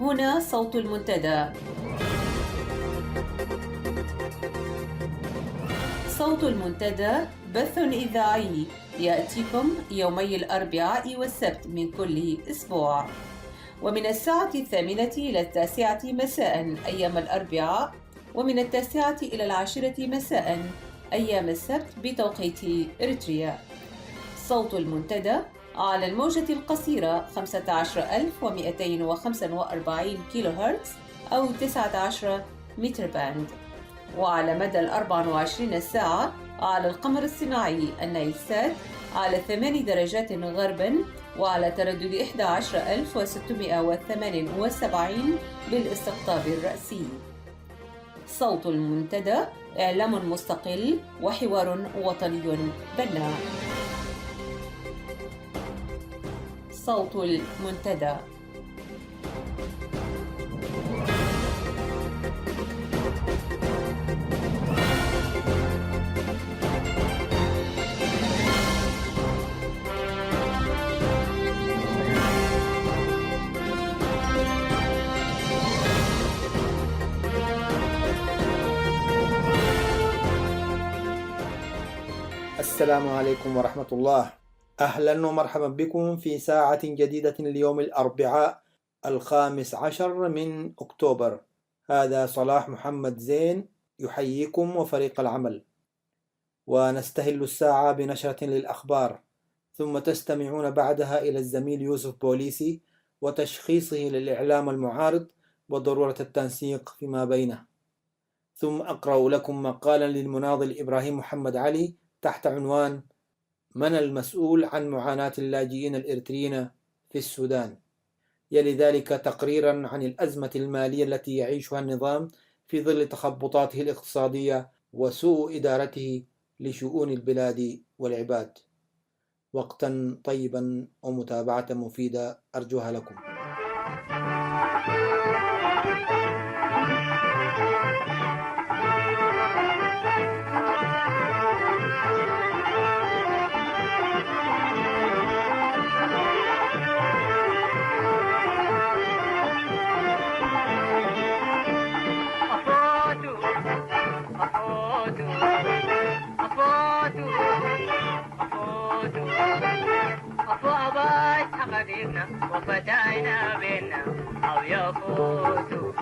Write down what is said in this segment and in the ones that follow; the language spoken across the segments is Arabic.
هنا صوت المنتدى. صوت المنتدى بث إذاعي يأتيكم يومي الأربعاء والسبت من كل أسبوع، ومن الساعة 8 إلى 9 مساء أيام الأربعاء، ومن 9 إلى 10 مساء أيام السبت بتوقيت إريتريا. صوت المنتدى على الموجة القصيرة 15245 كيلو هرتز أو 19 متر باند، وعلى مدى 24 ساعة على القمر الصناعي النايلسات على 8 درجات غرباً، وعلى تردد 11678 بالاستقطاب الرأسي. صوت المنتدى إعلام مستقل وحوار وطني بناء. صوت المنتدى. السلام عليكم ورحمة الله. أهلا ومرحبا بكم في ساعة جديدة اليوم الأربعاء 15 من أكتوبر. هذا صلاح محمد زين يحييكم وفريق العمل، ونستهل الساعة بنشرة للأخبار، ثم تستمعون بعدها إلى الزميل يوسف بوليسي وتشخيصه للإعلام المعارض وضرورة التنسيق فيما بينه، ثم أقرأ لكم مقالا للمناضل إبراهيم محمد علي تحت عنوان من المسؤول عن معاناة اللاجئين الإريتريين في السودان، يلي ذلك تقريرا عن الأزمة المالية التي يعيشها النظام في ظل تخبطاته الاقتصادية وسوء إدارته لشؤون البلاد والعباد. وقتا طيبا ومتابعة مفيدة أرجوها لكم. وفتاينا بينا أو يفوتوا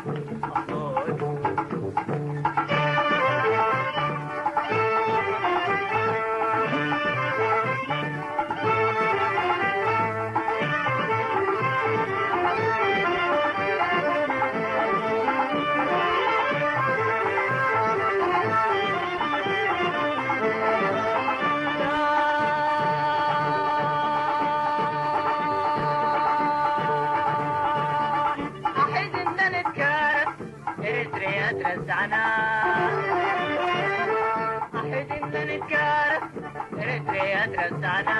رزعنا أحد إن نتكارف إريتريا ترزعنا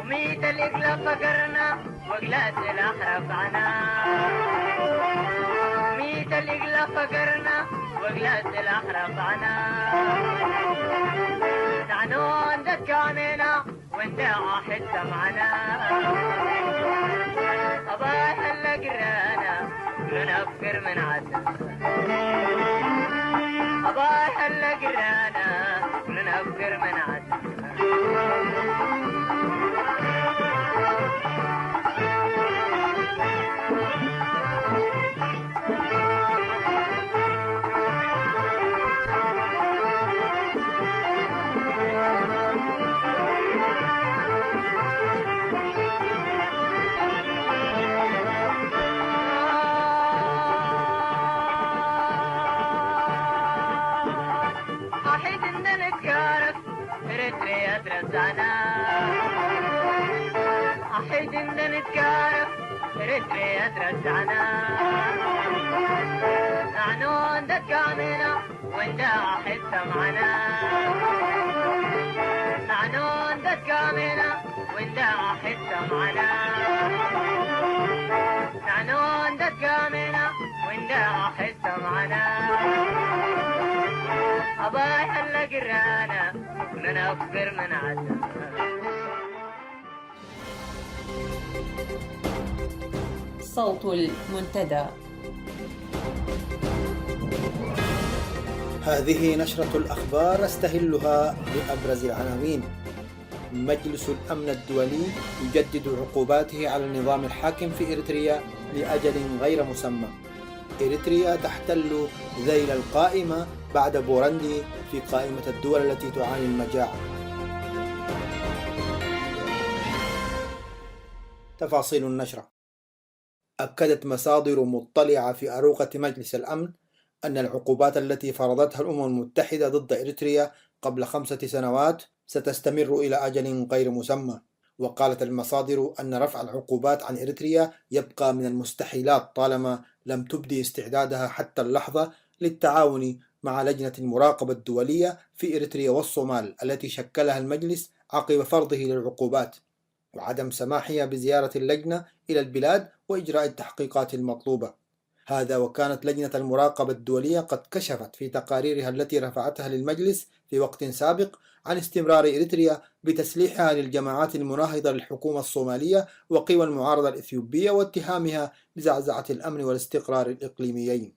وميت الإقلاب فقرنا وقلات الأحرف عنا ميت الإقلاب فقرنا وقلات الأحرف عنا نعنون دت كامينا وانت واحد سمعنا أباح اللقرانا نفكر من عدنا أباح اللقرانا نفكر من عدنا أحد إن نتكارف إريتريا ترزعنا نعنون دت كامينا وانت واحد سمعنا نعنون دت كامينا وانت واحد سمعنا نعنون دت كامينا وانت واحد سمعنا أبايح اللقرانا ننفر من عدنا. صوت المنتدى. هذه نشرة الأخبار أستهلها بأبرز العناوين. مجلس الأمن الدولي يجدد عقوباته على النظام الحاكم في إريتريا لأجل غير مسمى. إريتريا تحتل ذيل القائمة بعد بوروندي في قائمة الدول التي تعاني المجاعة. تفاصيل النشرة. أكدت مصادر مطلعة في أروقة مجلس الأمن أن العقوبات التي فرضتها الأمم المتحدة ضد إريتريا قبل 5 سنوات ستستمر إلى أجل غير مسمى. وقالت المصادر أن رفع العقوبات عن إريتريا يبقى من المستحيلات طالما لم تبدي استعدادها حتى اللحظة للتعاون مع لجنة المراقبة الدولية في إريتريا والصومال التي شكلها المجلس عقب فرضه للعقوبات، وعدم سماحها بزيارة اللجنة إلى البلاد وإجراء التحقيقات المطلوبة. هذا وكانت لجنة المراقبة الدولية قد كشفت في تقاريرها التي رفعتها للمجلس في وقت سابق عن استمرار إريتريا بتسليحها للجماعات المناهضة للحكومة الصومالية وقوى المعارضة الإثيوبية واتهامها بزعزعة الأمن والاستقرار الإقليميين.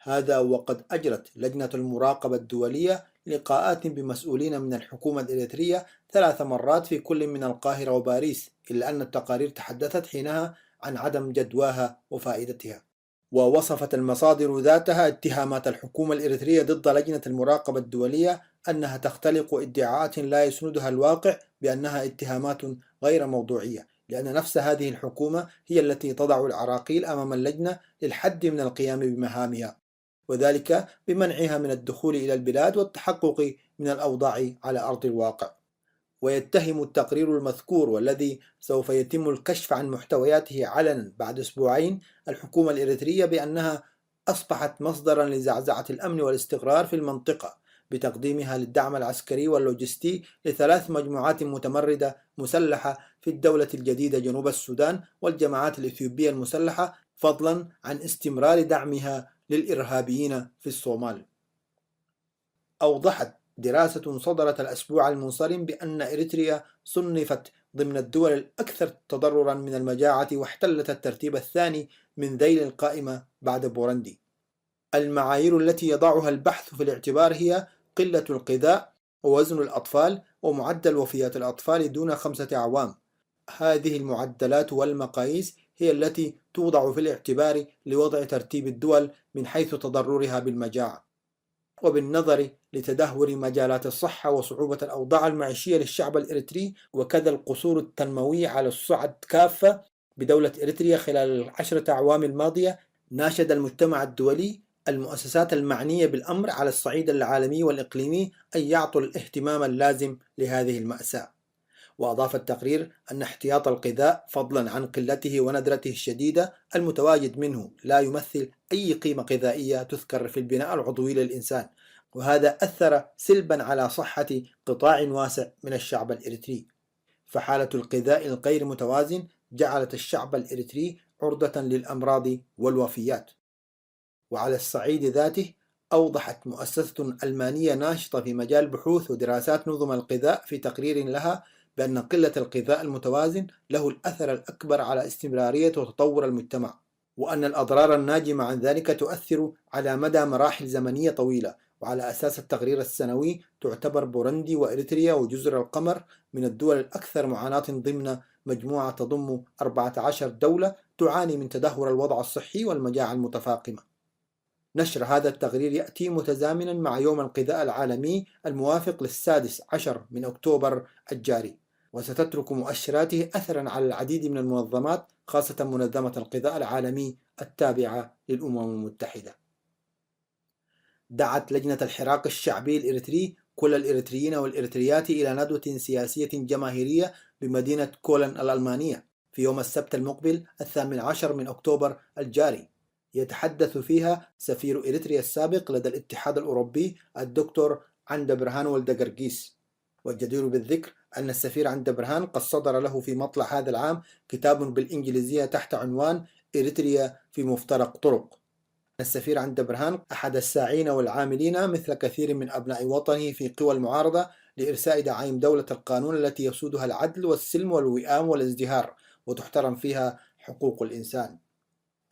هذا وقد أجرت لجنة المراقبة الدولية لقاءات بمسؤولين من الحكومة الإريترية 3 مرات في كل من القاهرة وباريس، إلا أن التقارير تحدثت حينها عن عدم جدواها وفائدتها. ووصفت المصادر ذاتها اتهامات الحكومة الإريترية ضد لجنة المراقبة الدولية أنها تختلق ادعاءات لا يسندها الواقع بأنها اتهامات غير موضوعية، لأن نفس هذه الحكومة هي التي تضع العراقيل أمام اللجنة للحد من القيام بمهامها، وذلك بمنعها من الدخول إلى البلاد والتحقق من الأوضاع على أرض الواقع. ويتهم التقرير المذكور والذي سوف يتم الكشف عن محتوياته علنا بعد 2 أسبوع الحكومة الإريترية بأنها أصبحت مصدرا لزعزعة الأمن والاستقرار في المنطقة بتقديمها للدعم العسكري واللوجستي ل3 مجموعات متمردة مسلحة في الدولة الجديدة جنوب السودان والجماعات الإثيوبية المسلحة، فضلا عن استمرار دعمها للإرهابيين في الصومال. أوضحت دراسة صدرت الأسبوع المنصرم بأن إريتريا صنفت ضمن الدول الأكثر تضررا من المجاعة واحتلت الترتيب الثاني من ذيل القائمة بعد بوروندي. المعايير التي يضعها البحث في الاعتبار هي قلة الغذاء ووزن الأطفال ومعدل وفيات الأطفال دون 5 أعوام. هذه المعدلات والمقاييس هي التي توضع في الاعتبار لوضع ترتيب الدول من حيث تضررها بالمجاعة. وبالنظر لتدهور مجالات الصحة وصعوبة الأوضاع المعيشية للشعب الإريتري وكذا القصور التنموي على الصعد كافة بدولة إريتريا خلال 10 أعوام الماضية، ناشد المجتمع الدولي المؤسسات المعنية بالأمر على الصعيد العالمي والإقليمي أن يعطوا الاهتمام اللازم لهذه المأساة. وأضاف التقرير أن احتياط الغذاء فضلا عن قلته وندرته الشديدة المتواجد منه لا يمثل أي قيمة غذائية تذكر في البناء العضوي للإنسان، وهذا أثر سلبا على صحة قطاع واسع من الشعب الإريتري. فحالة الغذاء الغير متوازن جعلت الشعب الإريتري عرضة للأمراض والوفيات. وعلى الصعيد ذاته أوضحت مؤسسة ألمانية ناشطة في مجال بحوث ودراسات نظم الغذاء في تقرير لها بأن قلة الغذاء المتوازن له الأثر الأكبر على استمرارية وتطور المجتمع، وأن الأضرار الناجمة عن ذلك تؤثر على مدى مراحل زمنية طويلة. وعلى أساس التقرير السنوي تعتبر بوروندي وإريتريا وجزر القمر من الدول الأكثر معاناة ضمن مجموعة تضم 14 دولة تعاني من تدهور الوضع الصحي والمجاعة المتفاقمة. نشر هذا التقرير يأتي متزامنا مع يوم الغذاء العالمي الموافق 16 من أكتوبر الجاري، وستترك مؤشراته أثرا على العديد من المنظمات خاصة منظمة الغذاء العالمي التابعة للأمم المتحدة. دعت لجنة الحراك الشعبي الإريتري كل الإريتريين والإريتريات إلى ندوة سياسية جماهيرية بمدينة كولن الألمانية في يوم السبت المقبل 18 من أكتوبر الجاري، يتحدث فيها سفير إريتريا السابق لدى الاتحاد الأوروبي الدكتور عند برهان ولدقرقيس. والجدير بالذكر أن السفير عند برهان قد صدر له في مطلع هذا العام كتاب بالإنجليزية تحت عنوان إريتريا في مفترق طرق. السفير عند برهان أحد الساعين والعاملين مثل كثير من أبناء وطنه في قوى المعارضة لإرساء دعائم دولة القانون التي يسودها العدل والسلم والوئام والازدهار وتحترم فيها حقوق الإنسان.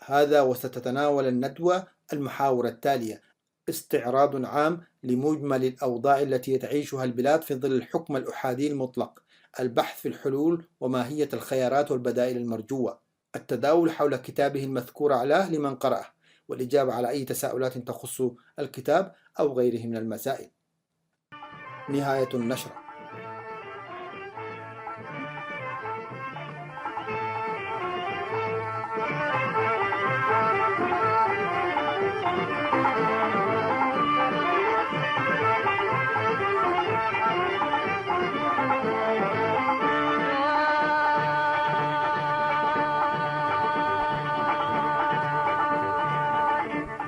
هذا وستتناول الندوة المحاور التالية: استعراض عام لمجمل الأوضاع التي تعيشها البلاد في ظل الحكم الأحادي المطلق، البحث في الحلول وماهية الخيارات والبدائل المرجوة، التداول حول كتابه المذكور أعلاه لمن قرأه، والإجابة على أي تساؤلات تخص الكتاب أو غيره من المسائل. نهاية النشرة.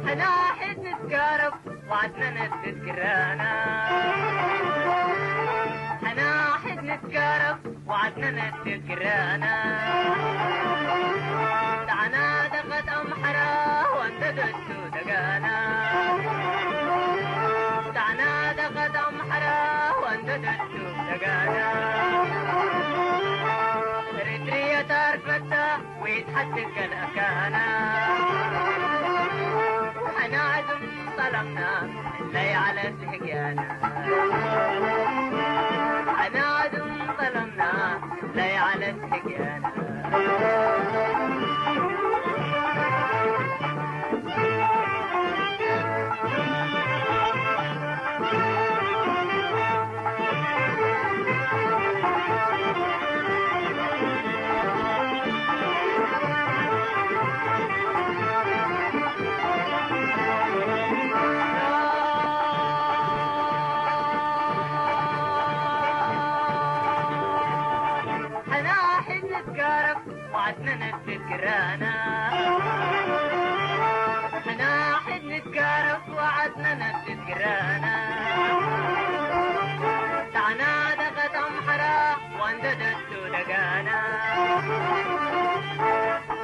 هناحد نتقارب وعدنا نتذكرانا، هناحد نتقارب وعدنا نتذكرانا، دعنا دقت أمحرا وانت دسو دقانا، دعنا دقت أمحرا وانت دسو دقانا، إريتريا تارفتها ويتحدث الأكانا، حنعزم طلبنا اللي على سهقانا، حنعزم طلبنا اللي على سهقانا. هناحد نتقارب وعدنا نتذكرانا، هناحد نتقارب وعدنا نتذكرانا، دعنا دقت أمحرا وانددت دقانا،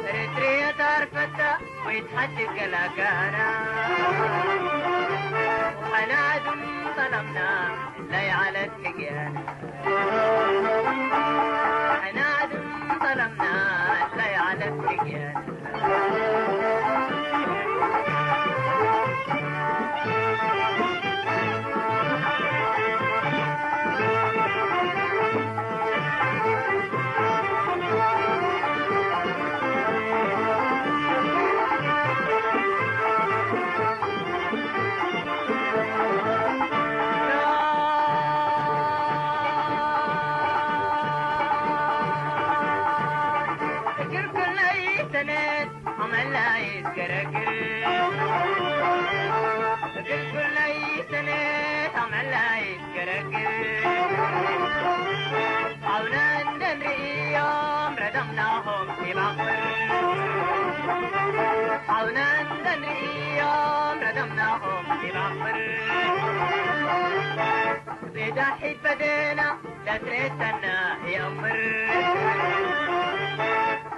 إريتريا تارفتها ويتحدث كلاكانا، وحنعزم طلبنا لا على السقيانا، حنعزم طلبنا لا على السقيانا. بدحيت بدينا لا تريتنا يا أمر،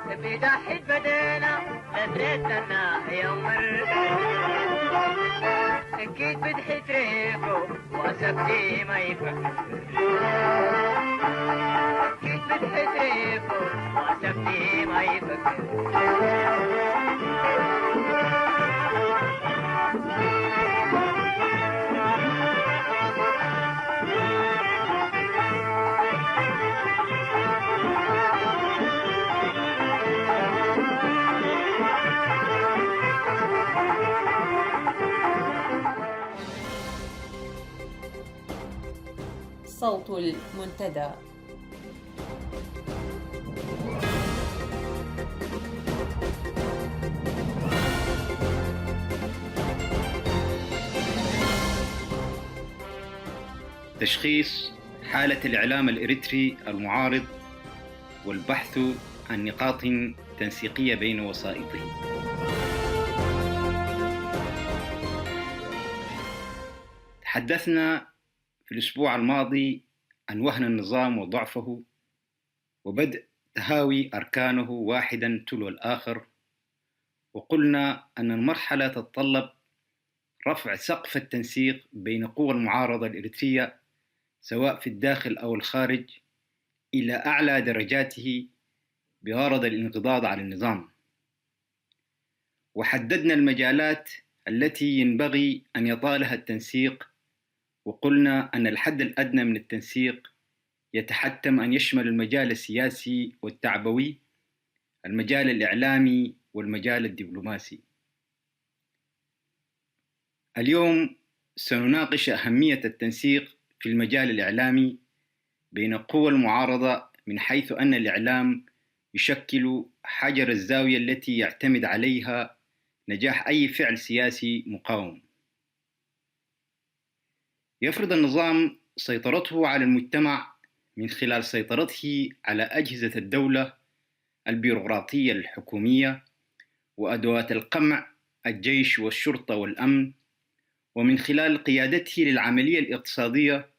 بدحيت بدينا لا تريتنا يا أمر، أكيد بدحيت ريكو وسبتي ما يفكر، أكيد بدحيت ريكو وسبتي ما يفكر. صوت المنتدى. تشخيص حالة الإعلام الإريتري المعارض والبحث عن نقاط تنسيقية بين وسائطه. تحدثنا في الأسبوع الماضي عن وهن النظام وضعفه وبدء تهاوي أركانه واحدا تلو الآخر، وقلنا أن المرحلة تتطلب رفع سقف التنسيق بين قوى المعارضة الإريترية سواء في الداخل أو الخارج إلى أعلى درجاته بغرض الانقضاض على النظام. وحددنا المجالات التي ينبغي أن يطالها التنسيق، وقلنا أن الحد الأدنى من التنسيق يتحتم أن يشمل المجال السياسي والتعبوي، المجال الإعلامي والمجال الدبلوماسي. اليوم سنناقش أهمية التنسيق في المجال الإعلامي بين قوى المعارضة، من حيث أن الإعلام يشكل حجر الزاوية التي يعتمد عليها نجاح أي فعل سياسي مقاوم. يفرض النظام سيطرته على المجتمع من خلال سيطرته على أجهزة الدولة البيروقراطية الحكومية وأدوات القمع الجيش والشرطة والأمن، ومن خلال قيادته للعملية الاقتصادية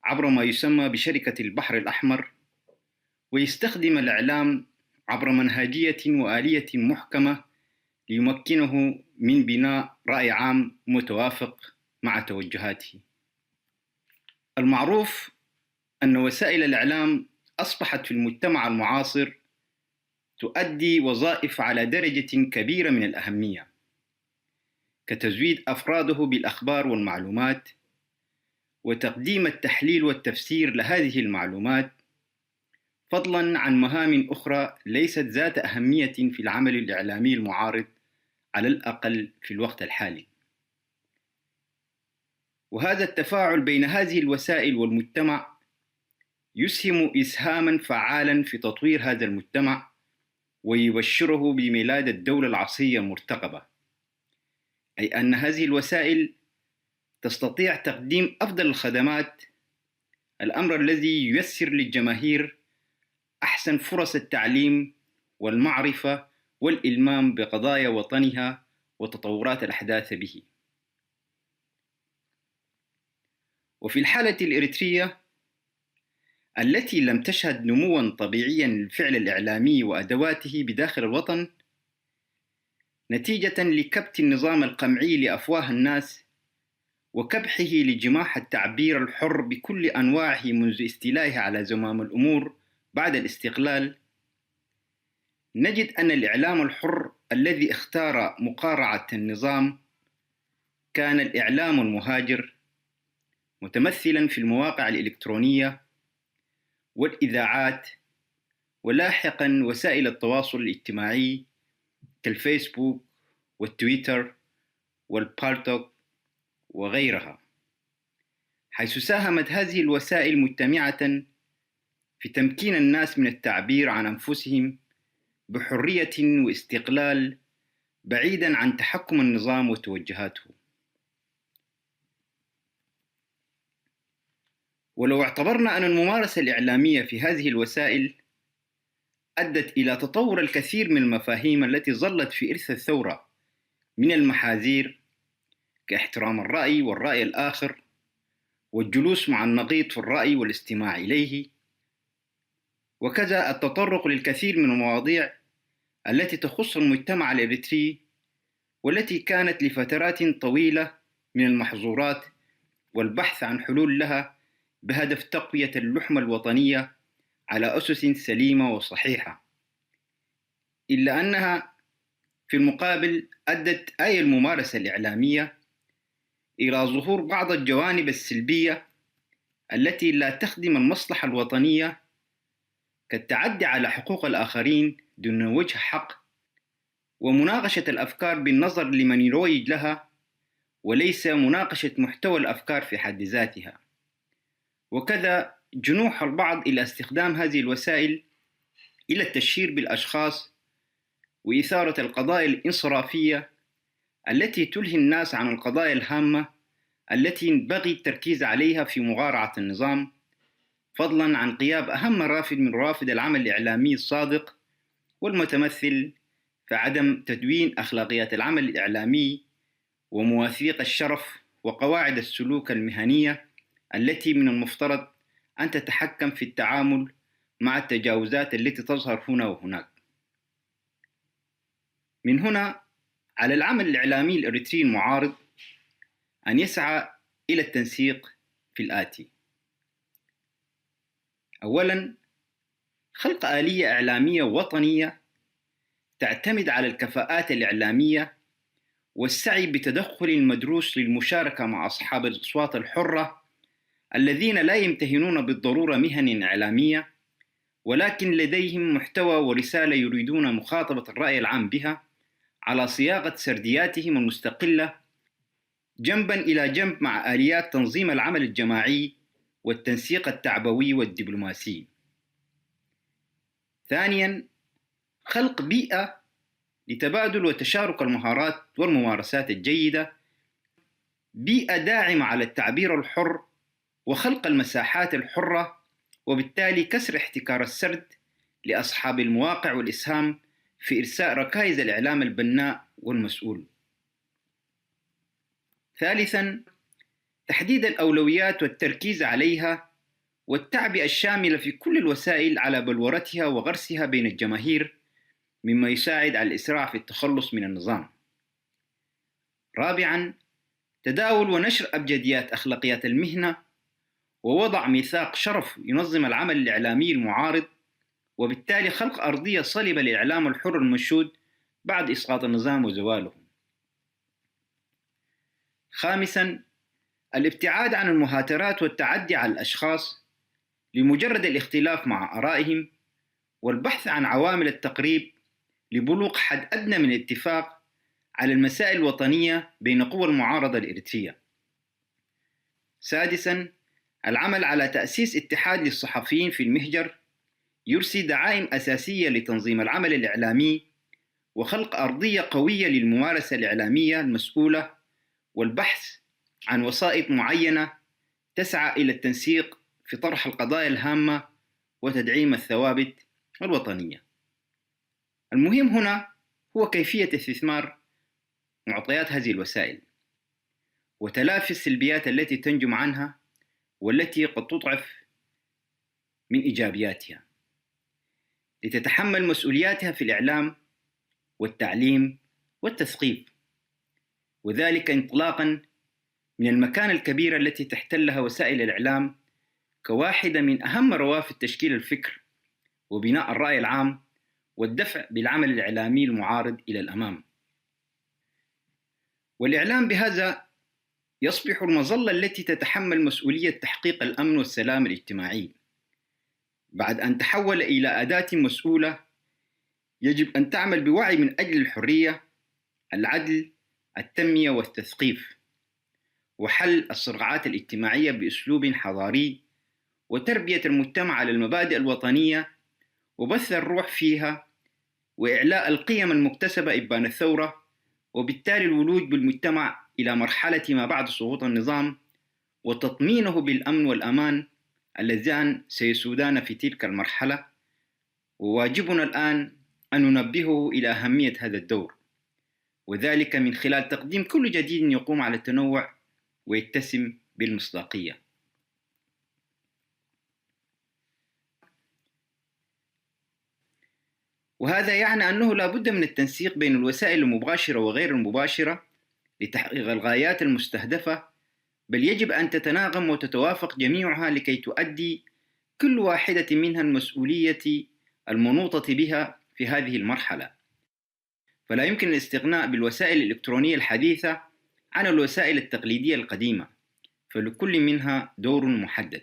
عبر ما يسمى بشركة البحر الأحمر، ويستخدم الإعلام عبر منهجية وآلية محكمة ليمكنه من بناء رأي عام متوافق مع توجهاته. المعروف أن وسائل الإعلام أصبحت في المجتمع المعاصر تؤدي وظائف على درجة كبيرة من الأهمية، كتزويد أفراده بالأخبار والمعلومات، وتقديم التحليل والتفسير لهذه المعلومات، فضلاً عن مهام أخرى ليست ذات أهمية في العمل الإعلامي المعارض، على الأقل في الوقت الحالي. وهذا التفاعل بين هذه الوسائل والمجتمع يسهم إسهاماً فعالاً في تطوير هذا المجتمع، ويبشره بميلاد الدولة العصرية المرتقبة، أي أن هذه الوسائل تستطيع تقديم أفضل الخدمات، الأمر الذي ييسر للجماهير أحسن فرص التعليم والمعرفة والإلمام بقضايا وطنها وتطورات الأحداث به. وفي الحالة الإريترية التي لم تشهد نمواً طبيعياً للفعل الإعلامي وأدواته بداخل الوطن، نتيجة لكبت النظام القمعي لأفواه الناس وكبحه لجماح التعبير الحر بكل أنواعه منذ استيلائه على زمام الأمور بعد الاستقلال، نجد أن الإعلام الحر الذي اختار مقارعة النظام كان الإعلام المهاجر، متمثلاً في المواقع الإلكترونية والإذاعات، ولاحقاً وسائل التواصل الاجتماعي كالفيسبوك والتويتر والبالتوك وغيرها، حيث ساهمت هذه الوسائل مجتمعة في تمكين الناس من التعبير عن أنفسهم بحرية واستقلال، بعيداً عن تحكم النظام وتوجهاته. ولو اعتبرنا أن الممارسة الإعلامية في هذه الوسائل أدت إلى تطور الكثير من المفاهيم التي ظلت في إرث الثورة من المحاذير كاحترام الرأي والرأي الآخر والجلوس مع النقيض في الرأي والاستماع إليه، وكذا التطرق للكثير من المواضيع التي تخص المجتمع الإريتري، والتي كانت لفترات طويلة من المحظورات والبحث عن حلول لها بهدف تقوية اللحمة الوطنية على أسس سليمة وصحيحة، إلا أنها في المقابل أدت أي الممارسة الإعلامية إلى ظهور بعض الجوانب السلبية التي لا تخدم المصلحة الوطنية، كالتعدي على حقوق الآخرين دون وجه حق، ومناقشة الأفكار بالنظر لمن يروج لها وليس مناقشة محتوى الأفكار في حد ذاتها، وكذا جنوح البعض إلى استخدام هذه الوسائل إلى التشهير بالأشخاص وإثارة القضايا الانصرافية التي تلهي الناس عن القضايا الهامة التي ينبغي التركيز عليها في مغارعة النظام، فضلاً عن غياب أهم رافد من روافد العمل الإعلامي الصادق، والمتمثل في عدم تدوين أخلاقيات العمل الإعلامي ومواثيق الشرف وقواعد السلوك المهنية التي من المفترض أن تتحكم في التعامل مع التجاوزات التي تظهر هنا وهناك. من هنا على العمل الإعلامي الإريتري المعارض أن يسعى إلى التنسيق في الآتي: أولاً، خلق آلية إعلامية وطنية تعتمد على الكفاءات الإعلامية والسعي بتدخل المدروس للمشاركة مع أصحاب الأصوات الحرة الذين لا يمتهنون بالضرورة مهن إعلامية، ولكن لديهم محتوى ورسالة يريدون مخاطبة الرأي العام بها على صياغة سردياتهم المستقلة جنباً إلى جنب مع آليات تنظيم العمل الجماعي والتنسيق التعبوي والدبلوماسي. ثانياً، خلق بيئة لتبادل وتشارك المهارات والممارسات الجيدة، بيئة داعمة على التعبير الحر وخلق المساحات الحرة، وبالتالي كسر احتكار السرد لأصحاب المواقع والإسهام في إرساء ركائز الإعلام البناء والمسؤول. ثالثاً، تحديد الأولويات والتركيز عليها والتعبئة الشاملة في كل الوسائل على بلورتها وغرسها بين الجماهير، مما يساعد على الإسراع في التخلص من النظام. رابعاً، تداول ونشر أبجديات أخلاقيات المهنة ووضع ميثاق شرف ينظم العمل الإعلامي المعارض، وبالتالي خلق أرضية صلبة للإعلام الحر المنشود بعد إسقاط النظام وزواله. خامساً، الابتعاد عن المهاترات والتعدي على الأشخاص لمجرد الاختلاف مع آرائهم، والبحث عن عوامل التقريب لبلوغ حد أدنى من الاتفاق على المسائل الوطنية بين قوى المعارضة الإريترية. سادساً، العمل على تأسيس اتحاد للصحفيين في المهجر يرسي دعائم أساسية لتنظيم العمل الإعلامي وخلق أرضية قوية للممارسة الإعلامية المسؤولة، والبحث عن وسائط معينة تسعى إلى التنسيق في طرح القضايا الهامة وتدعيم الثوابت الوطنية. المهم هنا هو كيفية استثمار معطيات هذه الوسائل وتلافي السلبيات التي تنجم عنها والتي قد تضعف من إيجابياتها، لتتحمل مسؤولياتها في الإعلام والتعليم والتثقيف، وذلك انطلاقاً من المكانة الكبيرة التي تحتلها وسائل الإعلام كواحدة من أهم روافد تشكيل الفكر وبناء الرأي العام والدفع بالعمل الإعلامي المعارض إلى الأمام. والإعلام بهذا يصبح المظلة التي تتحمل مسؤولية تحقيق الأمن والسلام الاجتماعي، بعد أن تحول إلى أداة مسؤولة يجب أن تعمل بوعي من أجل الحرية، العدل، التنمية والتثقيف، وحل الصراعات الاجتماعية بأسلوب حضاري، وتربية المجتمع على المبادئ الوطنية وبث الروح فيها، وإعلاء القيم المكتسبة إبان الثورة، وبالتالي الولوج بالمجتمع إلى مرحلة ما بعد سقوط النظام وتطمينه بالأمن والأمان اللذان سيسودان في تلك المرحلة. وواجبنا الآن أن ننبهه إلى أهمية هذا الدور، وذلك من خلال تقديم كل جديد يقوم على التنوع ويتسم بالمصداقية. وهذا يعني أنه لا بد من التنسيق بين الوسائل المباشرة وغير المباشرة لتحقيق الغايات المستهدفة، بل يجب أن تتناغم وتتوافق جميعها لكي تؤدي كل واحدة منها المسؤولية المنوطة بها في هذه المرحلة. فلا يمكن الاستغناء بالوسائل الإلكترونية الحديثة عن الوسائل التقليدية القديمة، فلكل منها دور محدد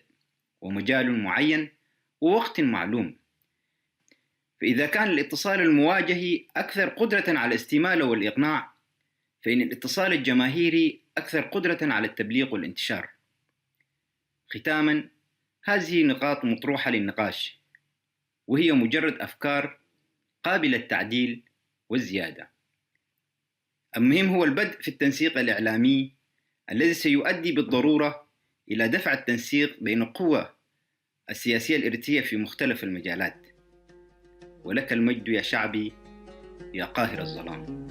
ومجال معين ووقت معلوم. فإذا كان الاتصال المواجهي أكثر قدرة على الاستمالة والإقناع، فإن الاتصال الجماهيري أكثر قدرة على التبليغ والانتشار. ختاماً، هذه نقاط مطروحة للنقاش، وهي مجرد أفكار قابلة للتعديل والزيادة. المهم هو البدء في التنسيق الإعلامي الذي سيؤدي بالضرورة إلى دفع التنسيق بين القوى السياسية الإريترية في مختلف المجالات. ولك المجد يا شعبي يا قاهر الظلام.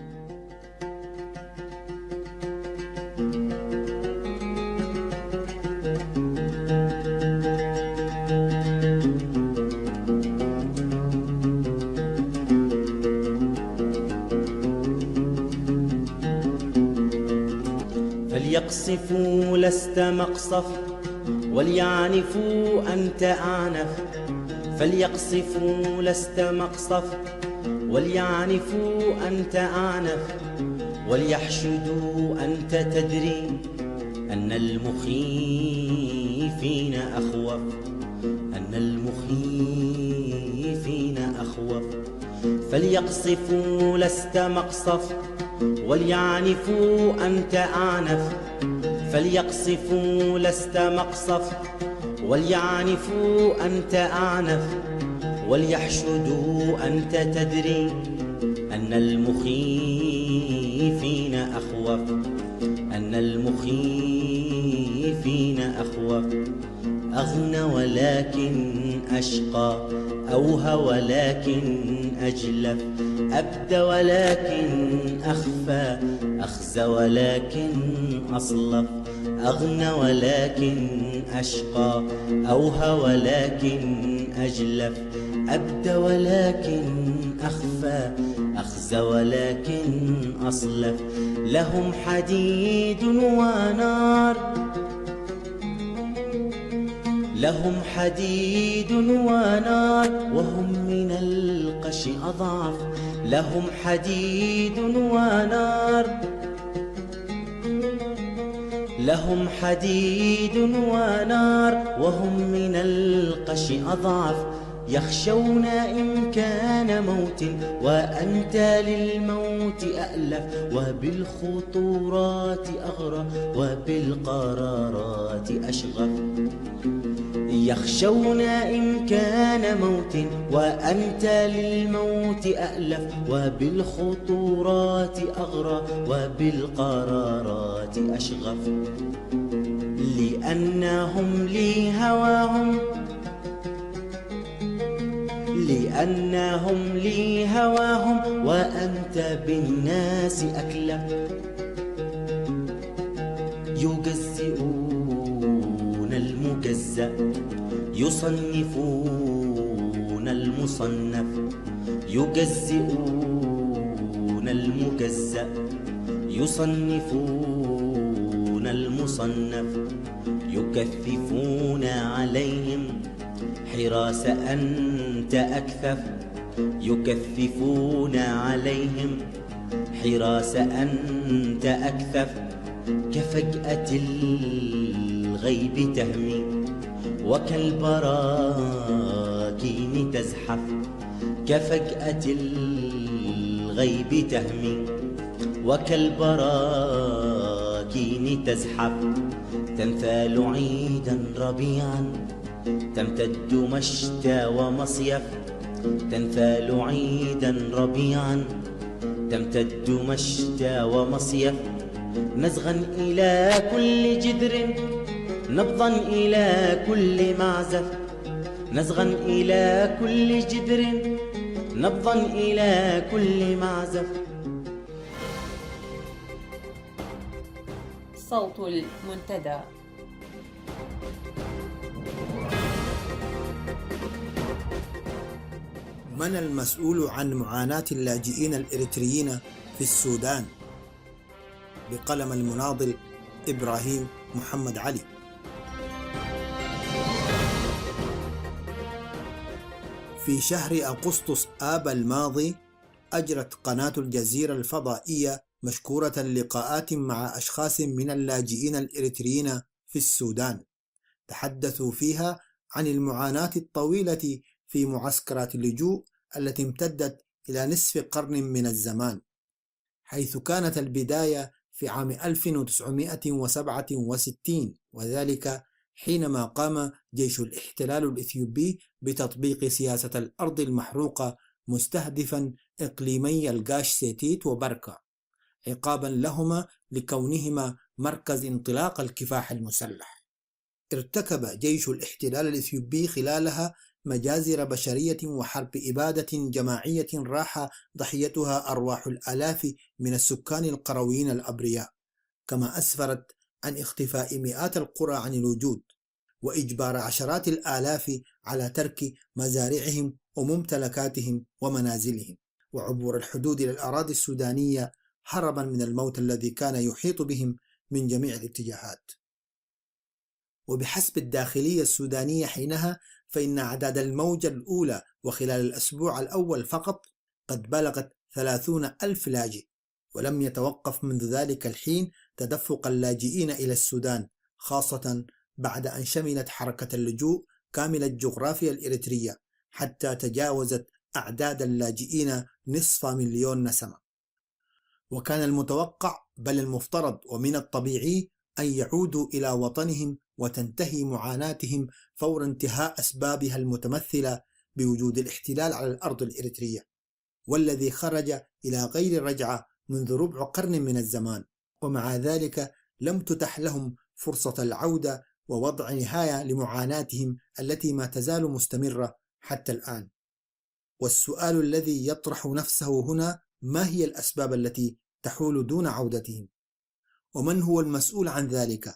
فليقصفوا لست مقصف وليعنفوا أنت أعنف، فليقصفوا لست مقصف وليعنفوا أنت أعنف، وليحشدوا أنت تدري أن المخيفين أخوف، أن المخيفين أخوف. فليقصفوا لست مقصف وليعنفوا أنت أعنف، فليقصفوا لست مقصف وليعنفوا أنت أعنف. وليحشدوا أنت تدري أن المخيفين أخوف، أن المخيفين أخوف. أغنى ولكن أشقى، أوهى ولكن أجلف، أبدى ولكن أخفى، أخزى ولكن أصلف. أغنى ولكن أشقى، أوهى ولكن أجلف، أبدى ولكن أخفى، أخزى ولكن أصلف. لهم حديد ونار، لهم حديد ونار وهم من القش أضعف، لهم حديد ونار، لهم حديد ونار وهم من القش أضعف. يخشون إمكان موت وأنت للموت أألف، وبالخطورات أغرى وبالقرارات أشغف. يخشون إمكان موت وأنت للموت أألف، وبالخطورات أغرى وبالقرارات أشغف. لأنهم لي هواهم، لأنهم لي هواهم وأنت بالناس أكلف. يجزئون المجزأ، يصنفون المصنف، يجزئون المجزأ، يصنفون المصنف. يكثفون عليهم حراس أنت أكثف، يكثفون عليهم حراس أنت أكثف. كفجأة الغيب تهمي وكالبراكين تزحف، كفجأة الغيب تهمي وكالبراكين تزحف. تنثال عيدا ربيعا تمتد مشتى ومصيف، تنثال عيدا ربيعا تمتد مشتى ومصيف. نزغا إلى كل جدر، نبضا إلى كل معزف، نزغا إلى كل جدر، نبضا إلى كل معزف. صوت المنتدى. من المسؤول عن معاناة اللاجئين الإريتريين في السودان؟ بقلم المناضل إبراهيم محمد علي. في شهر أغسطس آب الماضي أجرت قناة الجزيرة الفضائية مشكورة لقاءات مع أشخاص من اللاجئين الإريتريين في السودان، تحدثوا فيها عن المعاناة الطويلة في معسكرات اللجوء التي امتدت إلى نصف قرن من الزمان، حيث كانت البداية في عام 1967، وذلك حينما قام جيش الاحتلال الإثيوبي بتطبيق سياسة الأرض المحروقة مستهدفا إقليمي القاش سيتيت وبركة، عقابا لهما لكونهما مركز انطلاق الكفاح المسلح. ارتكب جيش الاحتلال الإثيوبي خلالها مجازر بشرية وحرب إبادة جماعية راح ضحيتها أرواح الآلاف من السكان القرويين الأبرياء، كما أسفرت عن اختفاء مئات القرى عن الوجود، وإجبار عشرات الآلاف على ترك مزارعهم وممتلكاتهم ومنازلهم، وعبور الحدود إلى الأراضي السودانية هربا من الموت الذي كان يحيط بهم من جميع الاتجاهات. وبحسب الداخلية السودانية حينها فإن أعداد الموجة الأولى وخلال الأسبوع الأول فقط قد بلغت 30,000 لاجئ، ولم يتوقف منذ ذلك الحين تدفق اللاجئين إلى السودان، خاصة بعد أن شملت حركة اللجوء كامل الجغرافيا الإريترية حتى تجاوزت أعداد اللاجئين 500,000 نسمة. وكان المتوقع بل المفترض ومن الطبيعي أن يعودوا إلى وطنهم وتنتهي معاناتهم فور انتهاء أسبابها المتمثلة بوجود الاحتلال على الأرض الإريترية، والذي خرج إلى غير رجعة منذ ربع قرن من الزمان، ومع ذلك لم تتح لهم فرصة العودة ووضع نهاية لمعاناتهم التي ما تزال مستمرة حتى الآن. والسؤال الذي يطرح نفسه هنا: ما هي الأسباب التي تحول دون عودتهم؟ ومن هو المسؤول عن ذلك؟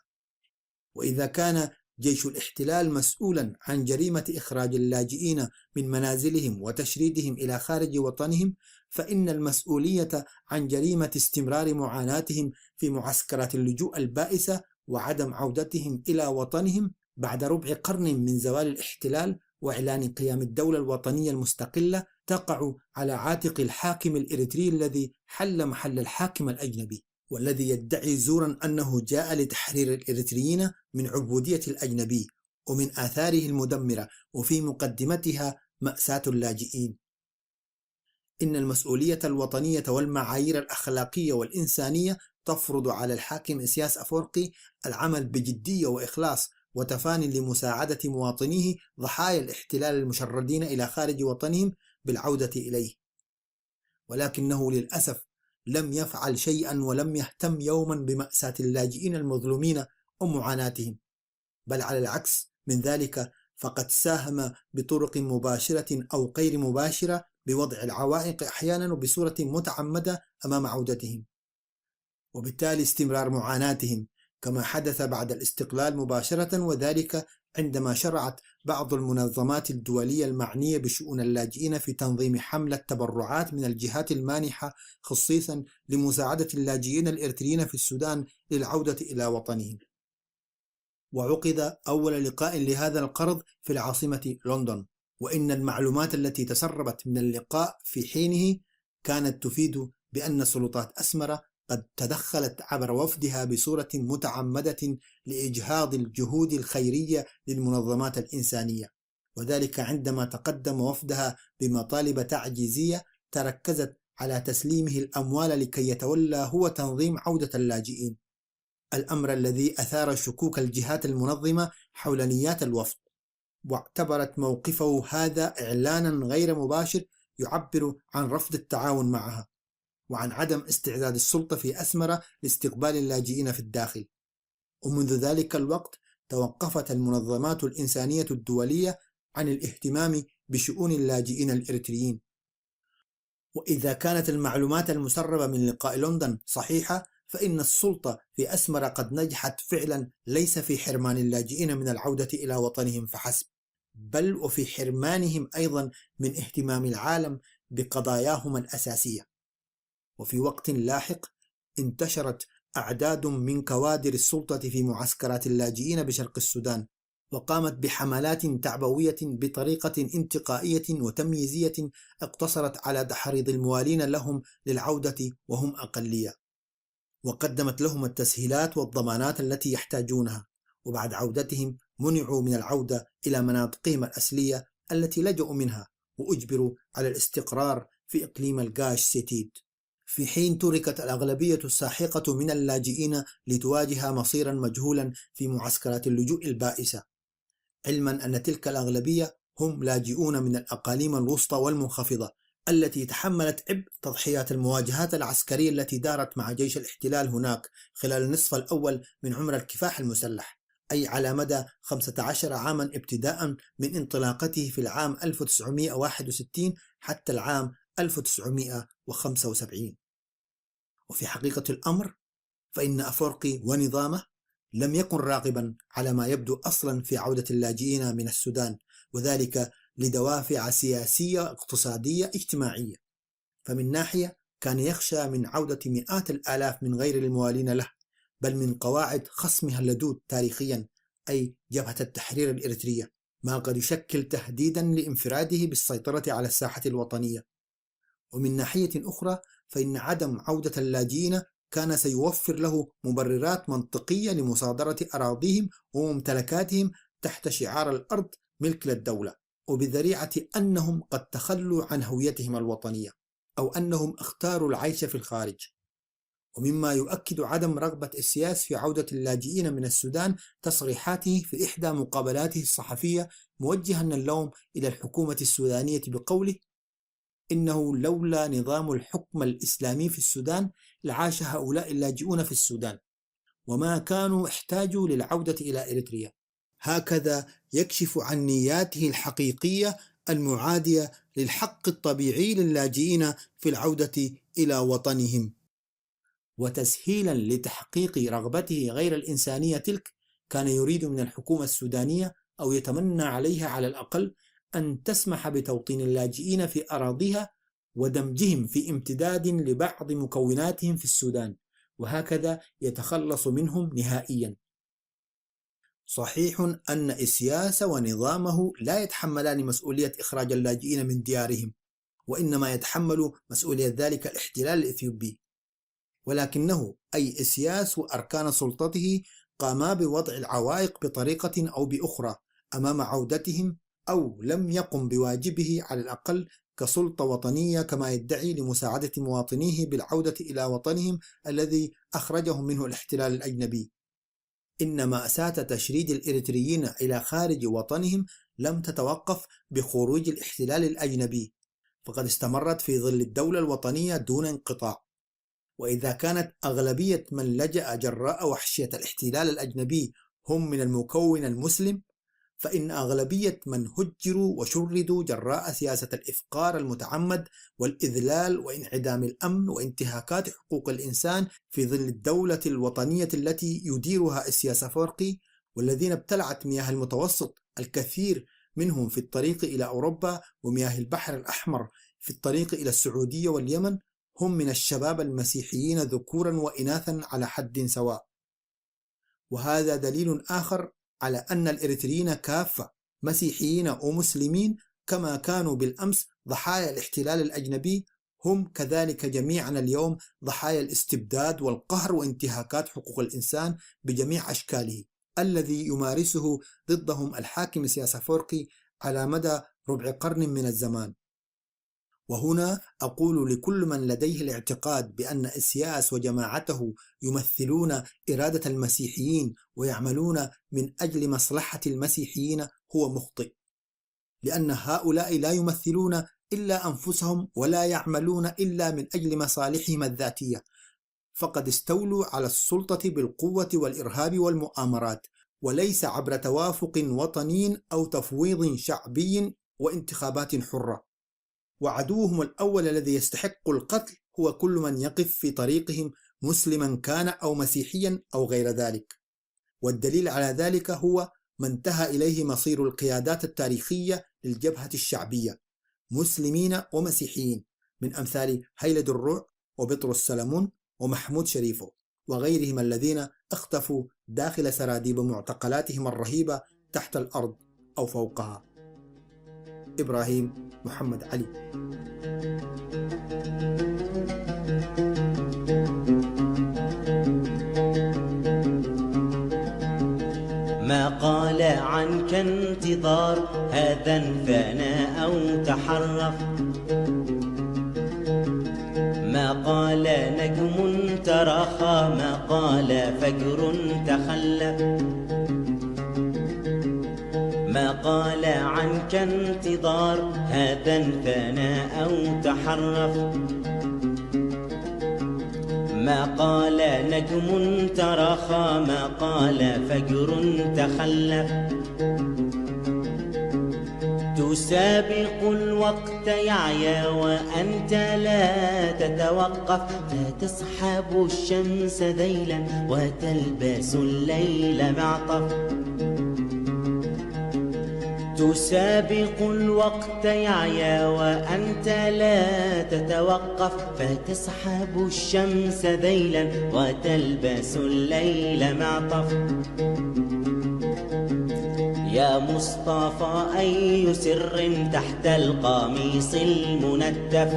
وإذا كان جيش الاحتلال مسؤولا عن جريمة إخراج اللاجئين من منازلهم وتشريدهم إلى خارج وطنهم، فإن المسؤولية عن جريمة استمرار معاناتهم في معسكرات اللجوء البائسة وعدم عودتهم إلى وطنهم بعد ربع قرن من زوال الاحتلال وإعلان قيام الدولة الوطنية المستقلة تقع على عاتق الحاكم الإريتري الذي حل محل الحاكم الأجنبي، والذي يدعي زورا أنه جاء لتحرير الإريتريين من عبودية الأجنبي ومن آثاره المدمرة، وفي مقدمتها مأساة اللاجئين. إن المسؤولية الوطنية والمعايير الأخلاقية والإنسانية تفرض على الحاكم إسياس أفورقي العمل بجدية وإخلاص وتفاني لمساعدة مواطنيه ضحايا الاحتلال المشردين إلى خارج وطنهم بالعودة إليه، ولكنه للأسف لم يفعل شيئا ولم يهتم يوما بمأساة اللاجئين المظلومين ومعاناتهم، بل على العكس من ذلك فقد ساهم بطرق مباشرة أو غير مباشرة بوضع العوائق أحيانا وبصورة متعمدة أمام عودتهم، وبالتالي استمرار معاناتهم، كما حدث بعد الاستقلال مباشرة، وذلك عندما شرعت بعض المنظمات الدولية المعنية بشؤون اللاجئين في تنظيم حملة تبرعات من الجهات المانحة خصيصا لمساعدة اللاجئين الإريتريين في السودان للعودة إلى وطنهم. وعقد أول لقاء لهذا القرض في العاصمة لندن، وإن المعلومات التي تسربت من اللقاء في حينه كانت تفيد بأن سلطات أسمرة قد تدخلت عبر وفدها بصورة متعمدة لإجهاض الجهود الخيرية للمنظمات الإنسانية، وذلك عندما تقدم وفدها بمطالب تعجيزية تركزت على تسليمه الأموال لكي يتولى هو تنظيم عودة اللاجئين، الأمر الذي أثار شكوك الجهات المنظمة حول نيات الوفد، واعتبرت موقفه هذا إعلانا غير مباشر يعبر عن رفض التعاون معها وعن عدم استعداد السلطة في أسمرة لاستقبال اللاجئين في الداخل. ومنذ ذلك الوقت توقفت المنظمات الإنسانية الدولية عن الاهتمام بشؤون اللاجئين الإريتريين. وإذا كانت المعلومات المسربة من لقاء لندن صحيحة، فإن السلطة في أسمرة قد نجحت فعلا ليس في حرمان اللاجئين من العودة إلى وطنهم فحسب، بل وفي حرمانهم أيضا من اهتمام العالم بقضاياهم الأساسية. وفي وقت لاحق انتشرت أعداد من كوادر السلطة في معسكرات اللاجئين بشرق السودان، وقامت بحملات تعبوية بطريقة انتقائية وتمييزية اقتصرت على تحريض الموالين لهم للعودة وهم أقلية، وقدمت لهم التسهيلات والضمانات التي يحتاجونها، وبعد عودتهم منعوا من العودة إلى مناطقهم الأصلية التي لجأوا منها، وأجبروا على الاستقرار في إقليم القاش سيتيد، في حين تركت الأغلبية الساحقة من اللاجئين لتواجه مصيرا مجهولا في معسكرات اللجوء البائسة، علما أن تلك الأغلبية هم لاجئون من الأقاليم الوسطى والمنخفضة التي تحملت عبء تضحيات المواجهات العسكرية التي دارت مع جيش الاحتلال هناك خلال النصف الأول من عمر الكفاح المسلح، أي على مدى 15 عاما ابتداء من انطلاقته في العام 1961 حتى العام 1975. وفي حقيقة الأمر فإن أفورقي ونظامه لم يكن راغبا على ما يبدو أصلا في عودة اللاجئين من السودان، وذلك لدوافع سياسية اقتصادية اجتماعية. فمن ناحية كان يخشى من عودة مئات الآلاف من غير الموالين له، بل من قواعد خصمها اللدود تاريخيا، أي جبهة التحرير الإريترية، ما قد يشكل تهديدا لانفراده بالسيطرة على الساحة الوطنية. ومن ناحية أخرى فإن عدم عودة اللاجئين كان سيوفر له مبررات منطقية لمصادرة أراضيهم وممتلكاتهم تحت شعار الأرض ملك للدولة، وبذريعة أنهم قد تخلوا عن هويتهم الوطنية أو أنهم اختاروا العيش في الخارج. ومما يؤكد عدم رغبة السياس في عودة اللاجئين من السودان تصريحاته في إحدى مقابلاته الصحفية موجها اللوم إلى الحكومة السودانية بقوله: إنه لولا نظام الحكم الإسلامي في السودان لعاش هؤلاء اللاجئون في السودان وما كانوا احتاجوا للعودة إلى إريتريا. هكذا يكشف عن نياته الحقيقية المعادية للحق الطبيعي للاجئين في العودة إلى وطنهم. وتسهيلا لتحقيق رغبته غير الإنسانية تلك، كان يريد من الحكومة السودانية أو يتمنى عليها على الأقل أن تسمح بتوطين اللاجئين في أراضيها ودمجهم في امتداد لبعض مكوناتهم في السودان، وهكذا يتخلص منهم نهائيا. صحيح أن إسياس ونظامه لا يتحملان مسؤولية إخراج اللاجئين من ديارهم، وإنما يتحمل مسؤولية ذلك الاحتلال الإثيوبي، ولكنه أي إسياس وأركان سلطته قاما بوضع العوائق بطريقة أو بأخرى أمام عودتهم، أو لم يقم بواجبه على الأقل كسلطة وطنية كما يدعي لمساعدة مواطنيه بالعودة إلى وطنهم الذي أخرجهم منه الاحتلال الأجنبي. إن مأساة تشريد الإريتريين إلى خارج وطنهم لم تتوقف بخروج الاحتلال الأجنبي، فقد استمرت في ظل الدولة الوطنية دون انقطاع. وإذا كانت أغلبية من لجأ جراء وحشية الاحتلال الأجنبي هم من المكون المسلم، فإن أغلبية من هجروا وشردوا جراء سياسة الإفقار المتعمد والإذلال وانعدام الأمن وانتهاكات حقوق الإنسان في ظل الدولة الوطنية التي يديرها السياسة أفورقي، والذين ابتلعت مياه المتوسط الكثير منهم في الطريق إلى أوروبا ومياه البحر الأحمر في الطريق إلى السعودية واليمن، هم من الشباب المسيحيين ذكورا وإناثا على حد سواء. وهذا دليل آخر على أن الإريتريين كافة مسيحيين ومسلمين كما كانوا بالأمس ضحايا الاحتلال الأجنبي، هم كذلك جميعا اليوم ضحايا الاستبداد والقهر وانتهاكات حقوق الإنسان بجميع أشكاله الذي يمارسه ضدهم الحاكم السياسي أفورقي على مدى ربع قرن من الزمان. وهنا أقول لكل من لديه الاعتقاد بأن إسياس وجماعته يمثلون إرادة المسيحيين ويعملون من أجل مصلحة المسيحيين هو مخطئ، لأن هؤلاء لا يمثلون إلا أنفسهم ولا يعملون إلا من أجل مصالحهم الذاتية، فقد استولوا على السلطة بالقوة والإرهاب والمؤامرات، وليس عبر توافق وطني أو تفويض شعبي وانتخابات حرة. وعدوهم الأول الذي يستحق القتل هو كل من يقف في طريقهم مسلما كان أو مسيحيا أو غير ذلك. والدليل على ذلك هو ما انتهى إليه مصير القيادات التاريخية للجبهة الشعبية، مسلمين ومسيحيين، من أمثال هيلة الروع وبطرس سلمون ومحمود شريفو وغيرهم الذين اختفوا داخل سراديب معتقلاتهم الرهيبة تحت الأرض أو فوقها. إبراهيم محمد علي. ما قال عنك انتظار هذا انفنى أو تحرف، ما قال نجم ترخى، ما قال فجر تخلف، ما قال عنك انتظار هذا انفنى أو تحرف، ما قال نجم ترخى، ما قال فجر تخلف. تسابق الوقت يعيا وأنت لا تتوقف، فتسحب الشمس ذيلا وتلبس الليل معطف. تسابق الوقت يعيا وأنت لا تتوقف، فتسحب الشمس ذيلا وتلبس الليل معطف. يا مصطفى أي سر تحت القميص المنتف،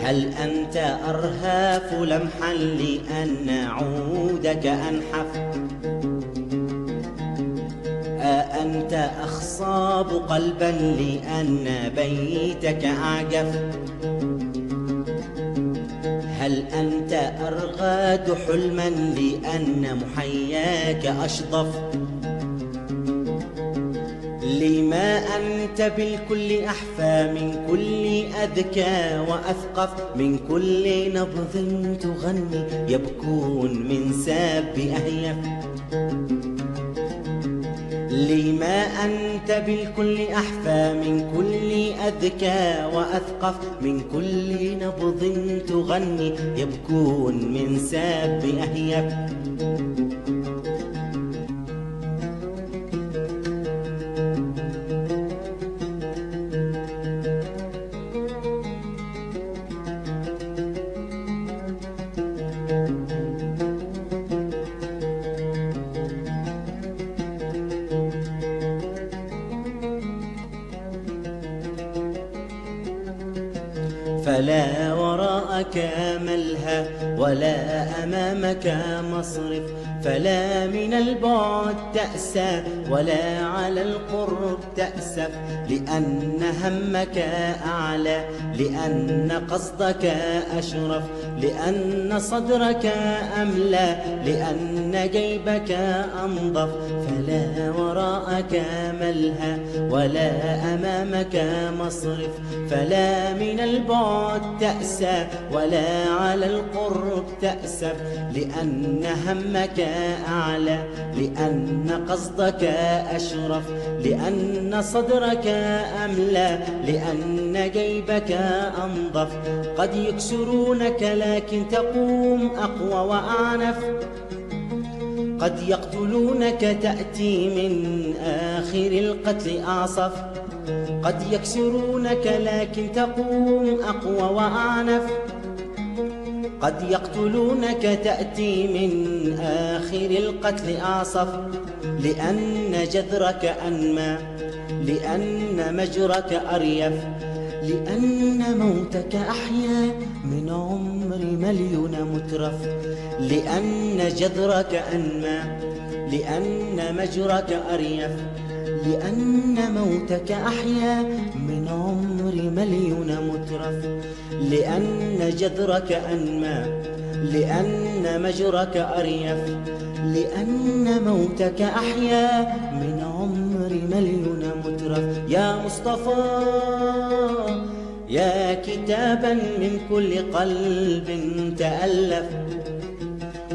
هل أنت أرهاف لمحا لأن عودك أنحف؟ أأنت أخصاب قلبا لأن بيتك أعجف؟ هل أنت أرغاد حلما لأن محياك أشطف؟ لما أنت بالكل أحفى من كل أذكى وأثقف؟ من كل نبض تغني يبكون من ساب أهيف. لما أنت بالكل أحفى من كل أذكى وأثقف؟ من كل نبض تغني يبكون من ساب أهيف. فلا وراءك ملهى ولا أمامك مصرف، فلا من البعد تأسى ولا على القرب تأسف. لأن همك أعلى، لأن قصدك أشرف، لأن صدرك أملى، لأن جيبك أنظف. فلا وراءك ملهى ولا أمامك مصرف، فلا من البعد تأسى ولا على القرب تأسف. لأن همك أعلى، لأن قصدك أشرف، لأن صدرك أملى، لأن جيبك أنظف. قد يكسرونك لكن تقوم أقوى وأعنف، قد يقتلونك تأتي من آخر القتل أعصف. قد يكسرونك لكن تقوم أقوى وأعنف، قد يقتلونك تأتي من آخر القتل أعصف. لأن جذرك أنمى، لأن مجرك أريف، لأن موتك أحيا من عمر مليون مترف. لأن جذرك أنمى، لأن مجرك أريف، لأن موتك أحيا من عمر مليون مترف. لأن جذرك أنمى، لأن مجرك أريف، لأن موتك أحيا من عمر مليون مترف. يا مصطفى يا كتابا من كل قلب تألف،